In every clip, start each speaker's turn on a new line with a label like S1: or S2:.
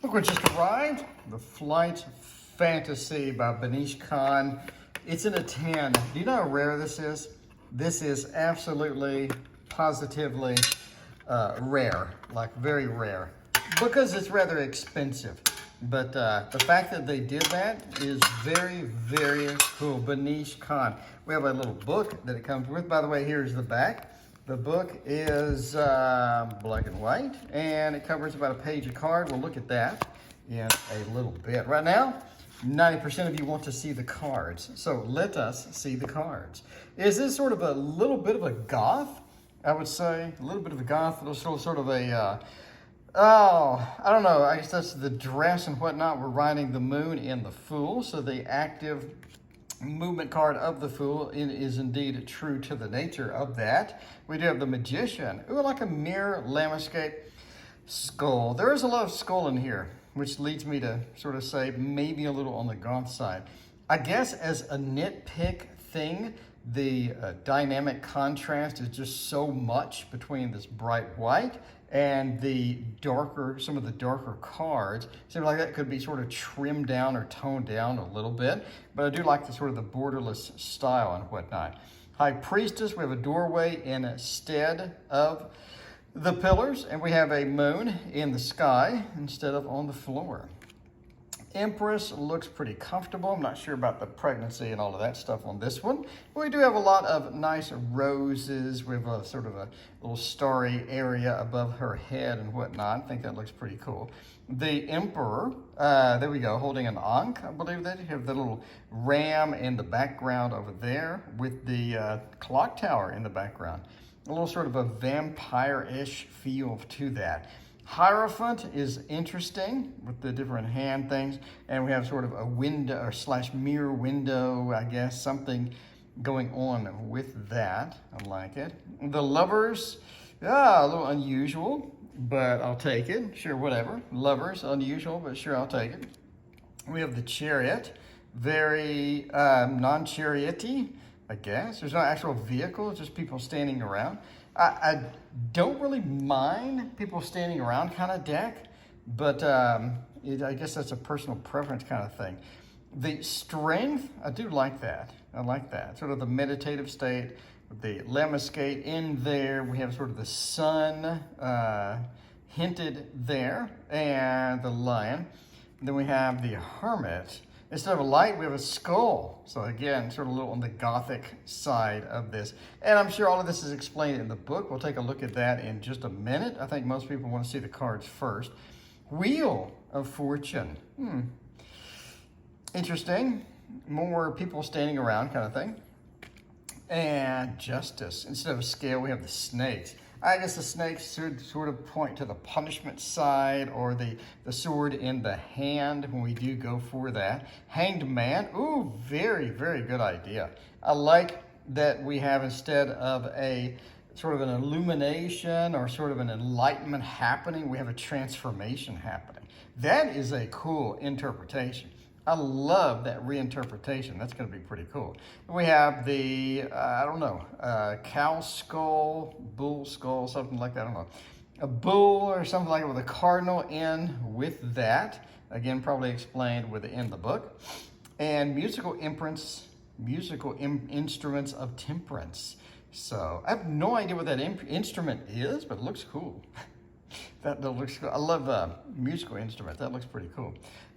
S1: Look what just arrived. The Flight Fantasy by Banish Khan. It's in a 10. Do you know how rare this is? This is absolutely, positively rare, like very rare, because it's rather expensive. But the fact that they did that is very, very cool. Banish Khan. We have a little book that it comes with. By the way, here's the back. The book is black and white, and it covers about a page of card. We'll look at that in a little bit. Right now, 90% of you want to see the cards, so let us see the cards. Is this sort of a little bit of a goth? I would say a little bit of a goth, sort of a, oh, I don't know, I guess that's the dress and whatnot. We're riding the moon in the Fool, so the active movement card of the Fool is indeed true to the nature of that. We do have the Magician. Ooh, like a mirror landscape skull. There is a lot of skull in here, which leads me to sort of say maybe a little on the goth side. I guess as a nitpick thing, the dynamic contrast is just so much between this bright white and the darker, some of the darker cards. Seems like that could be sort of trimmed down or toned down a little bit, but I do like the sort of the borderless style and whatnot. High Priestess, we have a doorway instead of the pillars, and we have a moon in the sky instead of on the floor. Empress looks pretty comfortable. I'm not sure about the pregnancy and all of that stuff on this one. But we do have a lot of nice roses. We have a sort of a little starry area above her head and whatnot. I think that looks pretty cool. The Emperor, there we go, holding an Ankh, I believe that. You have the little ram in the background over there with the clock tower in the background. A little sort of a vampire-ish feel to that. Hierophant is interesting with the different hand things, and we have sort of a window or slash mirror window, I guess, something going on with that. I like it. The Lovers, a little unusual, but I'll take it. Sure, whatever. Lovers, unusual, but sure, I'll take it. We have the Chariot, very non-chariot-y, I guess. There's no actual vehicle, just people standing around. I don't really mind people standing around kind of deck, but I guess that's a personal preference kind of thing. The Strength, I do like that. I like that. Sort of the meditative state with the lemniscate in there. We have sort of the sun hinted there, and the Lion. And then we have the Hermit. Instead of a light, we have a skull. So again, sort of a little on the gothic side of this. And I'm sure all of this is explained in the book. We'll take a look at that in just a minute. I think most people want to see the cards first. Wheel of Fortune. Interesting. More people standing around kind of thing. And Justice. Instead of a scale, we have the snakes. I guess the snakes should sort of point to the punishment side, or the sword in the hand when we do go for that. Hanged Man, ooh, very, very good idea. I like that we have, instead of a sort of an illumination or sort of an enlightenment happening, we have a transformation happening. That is a cool interpretation. I love that reinterpretation. That's going to be pretty cool. We have the, I don't know, cow skull, bull skull, something like that. I don't know. A bull or something like it with a cardinal in with that. Again, probably explained within the book. And musical instruments of Temperance. So I have no idea what that instrument is, but it looks cool. That looks cool. I love musical instruments. That looks pretty cool.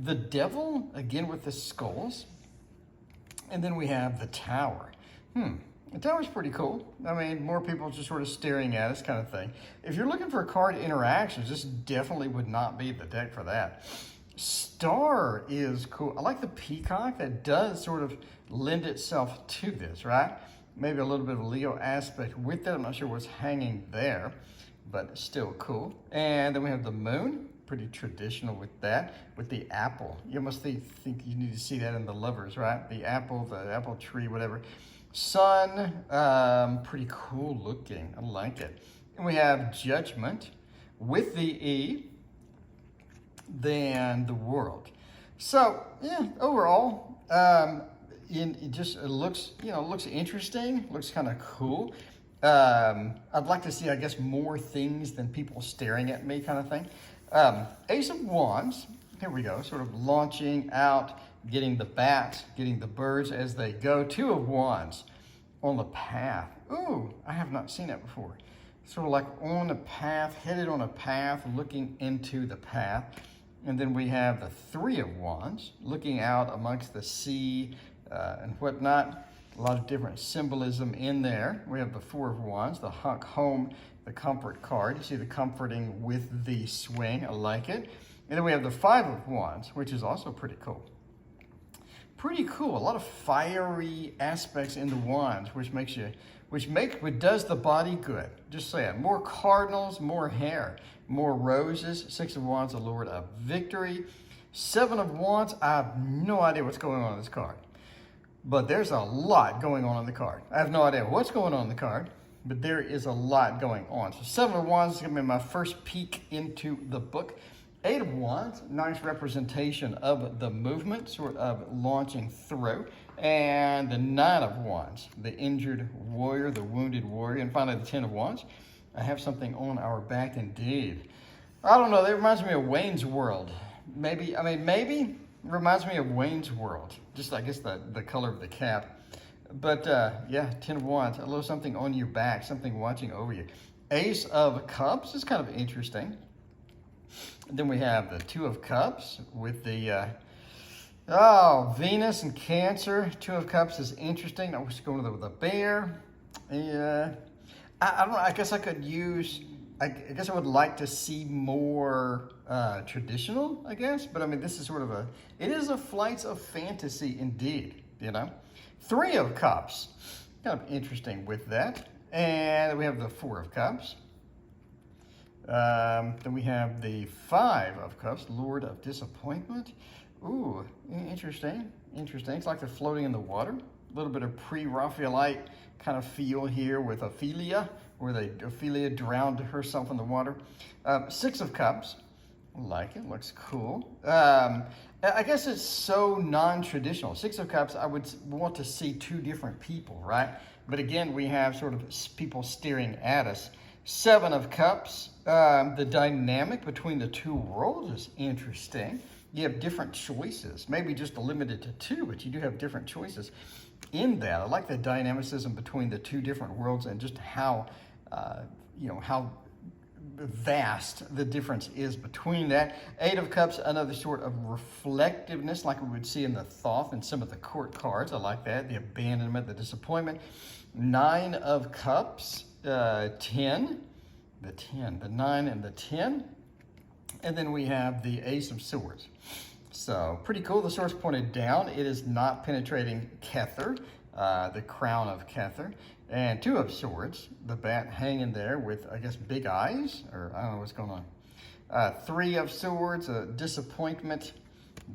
S1: The Devil, again with the skulls. And then we have the Tower. The Tower's pretty cool. I mean, more people just sort of staring at us kind of thing. If you're looking for card interactions, this definitely would not be the deck for that. Star is cool. I like the peacock. That does sort of lend itself to this, right? Maybe a little bit of a Leo aspect with it. I'm not sure what's hanging there, but still cool. And then we have the moon, pretty traditional with that, with the apple. You almost think you need to see that in the Lovers, right? The apple tree, whatever. Sun, pretty cool looking. I like it. And we have Judgment with the E, then the World. So, yeah, overall, it looks, looks interesting, looks kind of cool. I'd like to see, I guess, more things than people staring at me kind of thing. Ace of Wands, here we go, sort of launching out, getting the bats, getting the birds as they go. Two of Wands on the path. Ooh, I have not seen that before. Sort of like on a path, headed on a path, looking into the path. And then we have the Three of Wands, looking out amongst the sea and whatnot. A lot of different symbolism in there. We have the Four of Wands, the hunk home, the comfort card. You see the comforting with the swing. I like it. And then we have the Five of Wands, which is also pretty cool. Pretty cool. A lot of fiery aspects in the wands, which does the body good. Just saying. More cardinals, more hair, more roses. Six of Wands, the Lord of Victory. Seven of Wands, I have no idea what's going on in this card. But there's a lot going on in the card. I have no idea what's going on in the card, but there is a lot going on. So Seven of Wands is going to be my first peek into the book. Eight of Wands, nice representation of the movement, sort of launching through. And the Nine of Wands, the injured warrior, the wounded warrior. And finally, the Ten of Wands. I have something on our back indeed. I don't know, that reminds me of Wayne's World. Maybe reminds me of Wayne's World. Just, I guess, the color of the cap. But, yeah, Ten of Wands, a little something on your back, something watching over you. Ace of Cups is kind of interesting. Then we have the Two of Cups with the, Venus and Cancer. Two of Cups is interesting. I was going with the bear. Yeah, I don't know. I guess I could use, I guess I would like to see more traditional, I guess. But I mean, this is sort of it is a flight of fantasy indeed, you know. Three of Cups, kind of interesting with that. And we have the Four of Cups. Then we have the Five of Cups, Lord of Disappointment. Ooh, interesting, interesting. It's like they're floating in the water. A little bit of pre-Raphaelite kind of feel here with Ophelia, where Ophelia drowned herself in the water. Six of Cups, I like it, looks cool. I guess it's so non-traditional. Six of Cups, I would want to see two different people, right? But again, we have sort of people staring at us. Seven of Cups, the dynamic between the two worlds is interesting. You have different choices, maybe just limited to two, but you do have different choices in that. I like the dynamicism between the two different worlds and just how, how vast the difference is between that. Eight of Cups, another sort of reflectiveness like we would see in the Thoth and some of the court cards. I like that, the abandonment, the disappointment. Nine of Cups. 10, the 9 and the 10. And then we have the Ace of Swords. So pretty cool. The sword's pointed down. It is not penetrating Kether, the crown of Kether. And Two of Swords, the bat hanging there with, I guess, big eyes, or I don't know what's going on. Three of Swords, a disappointment,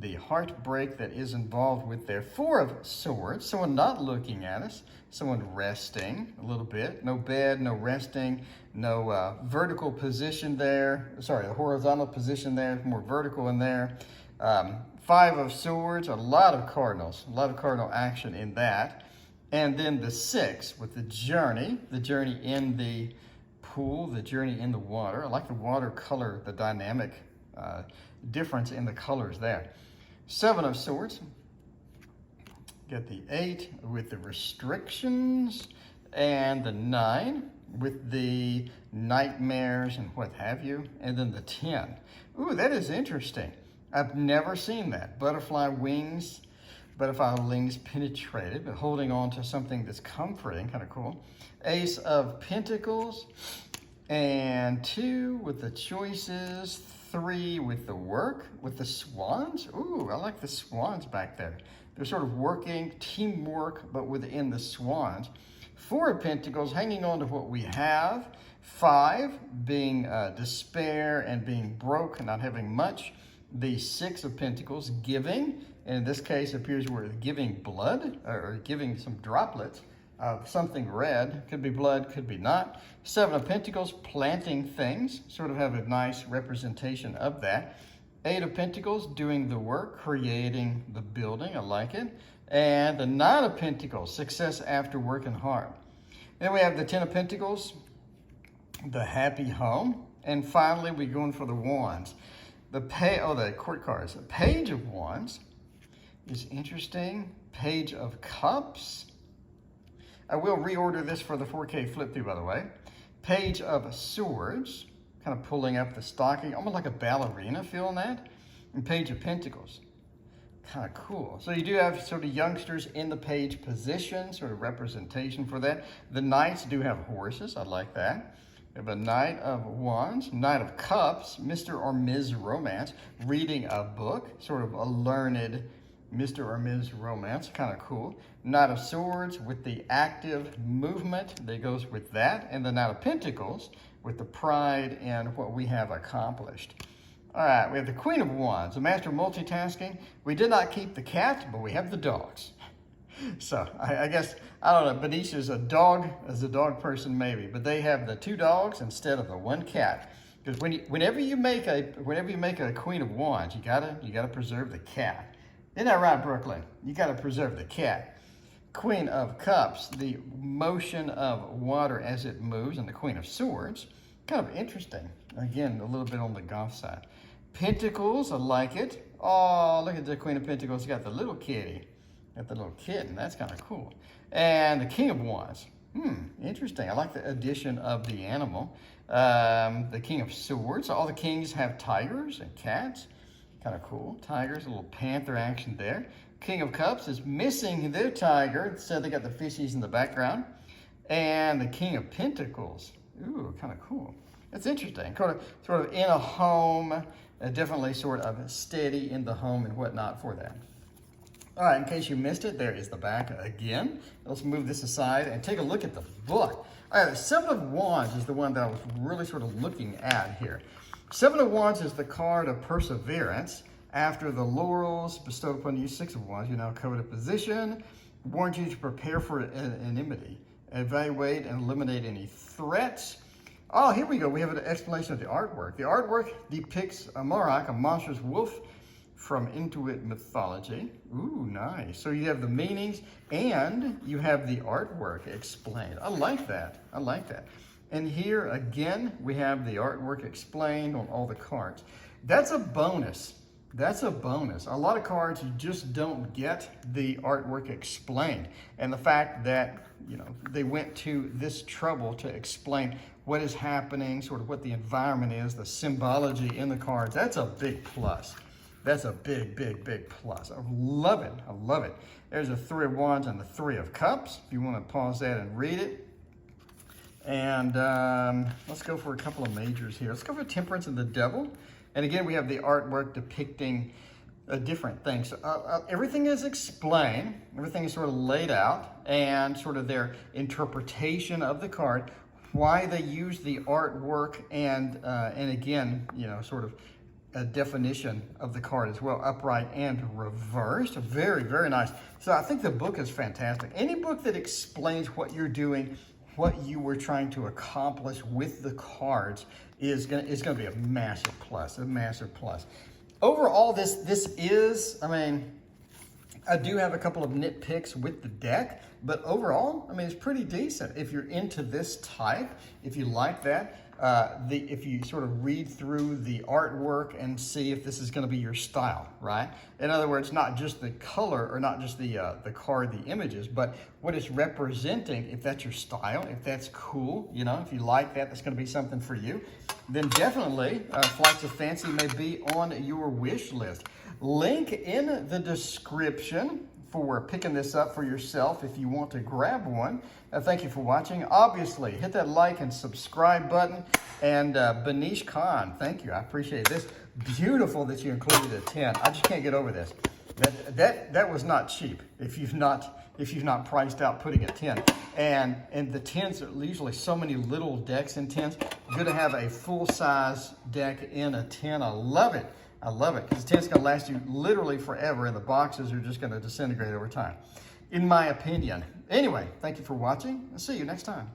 S1: the heartbreak that is involved with there. Four of Swords, someone not looking at us, someone resting a little bit. No bed, no resting, no vertical position there. Sorry, the horizontal position there, more vertical in there. Five of Swords, a lot of cardinals, a lot of cardinal action in that. And then the Six with the journey in the pool, the journey in the water. I like the water color, the dynamic difference in the colors there. Seven of Swords. Get the 8 with the restrictions, and the 9 with the nightmares and what have you, and then the 10. Ooh, that is interesting. I've never seen that. Butterfly wings penetrated, but holding on to something that's comforting, kind of cool. Ace of Pentacles, and 2 with the choices, 3 with the work, with the swans. Ooh, I like the swans back there. They're sort of working, teamwork, but within the swans. 4 of Pentacles, hanging on to what we have. 5 being despair and being broke, not having much. The 6 of Pentacles, giving. And in this case, it appears we're giving blood, or giving some droplets of something red. Could be blood, could be not. 7 of Pentacles, planting things. Sort of have a nice representation of that. 8 of Pentacles, doing the work, creating the building. I like it. And the 9 of Pentacles, success after working hard. Then we have the 10 of Pentacles, the happy home. And finally, we're going for the wands. The court cards. The Page of Wands is interesting. Page of Cups. I will reorder this for the 4K flip through, by the way. Page of Swords, kind of pulling up the stocking, almost like a ballerina, feeling that. And Page of Pentacles, kind of cool. So you do have sort of youngsters in the page position, sort of representation for that. The knights do have horses, I like that. We have a Knight of Wands, Knight of Cups, Mr. or Ms. Romance, reading a book, sort of a learned Mr. or Ms. Romance, kind of cool. Knight of Swords with the active movement that goes with that, and the Knight of Pentacles with the pride and what we have accomplished. All right, we have the Queen of Wands, a master of multitasking. We did not keep the cat, but we have the dogs. So I guess, I don't know, Benicia is a dog person maybe, but they have the 2 dogs instead of the 1 cat. Because whenever you make a Queen of Wands, you gotta preserve the cat. Isn't that right, Brooklyn? You gotta preserve the cat. Queen of Cups, the motion of water as it moves, and the Queen of Swords, kind of interesting. Again, a little bit on the golf side. Pentacles, I like it. Oh, look at the Queen of Pentacles, got the little kitty. Got the little kitten, that's kind of cool. And the King of Wands, interesting. I like the addition of the animal. The King of Swords, all the kings have tigers and cats. Kind of cool. Tigers, a little panther action there. King of Cups is missing their tiger. Instead, they got the fishies in the background. And the King of Pentacles. Ooh, kind of cool. That's interesting. Sort of in a home, definitely sort of steady in the home and whatnot for that. All right, in case you missed it, there is the back again. Let's move this aside and take a look at the book. All right, the 7 of Wands is the one that I was really sort of looking at here. 7 of Wands is the card of perseverance. After the laurels bestowed upon you, 6 of Wands, you now covered a position, warns you to prepare for enmity, evaluate and eliminate any threats. Oh, here we go. We have an explanation of the artwork. The artwork depicts a Morak, a monstrous wolf from Inuit mythology. Ooh, nice. So you have the meanings and you have the artwork explained. I like that. I like that. And here again, we have the artwork explained on all the cards. That's a bonus. That's a bonus. A lot of cards, you just don't get the artwork explained. And the fact that, you know, they went to this trouble to explain what is happening, sort of what the environment is, the symbology in the cards, that's a big plus. That's a big, big, big plus. I love it. I love it. There's a 3 of Wands and the 3 of Cups, if you want to pause that and read it. And let's go for a couple of majors here. Let's go for Temperance and the Devil. And again, we have the artwork depicting different things. So, everything is explained. Everything is sort of laid out and sort of their interpretation of the card, why they use the artwork, and again, you know, sort of a definition of the card as well, upright and reversed. Very, very nice. So I think the book is fantastic. Any book that explains what you're doing, what you were trying to accomplish with the cards is going to be a massive plus, a massive plus. Overall, this is, I mean, I do have a couple of nitpicks with the deck, but overall, I mean, it's pretty decent. If you're into this type, if you like that, if you sort of read through the artwork and see if this is going to be your style, right? In other words, not just the color or not just the card, the images, but what it's representing. If that's your style, if that's cool, you know, if you like that, that's going to be something for you. Then definitely Flights of Fancy may be on your wish list. Link in the description for picking this up for yourself if you want to grab one. Thank you for watching. Obviously, hit that like and subscribe button. And Benicia Khan, thank you. I appreciate this. Beautiful that you included a 10. I just can't get over this. That was not cheap if you've not priced out putting a 10. And the 10s are usually so many little decks in 10s. Good to have a full-size deck in a 10. I love it. I love it because the 10's going to last you literally forever, and the boxes are just going to disintegrate over time, in my opinion. Anyway, thank you for watching. I'll see you next time.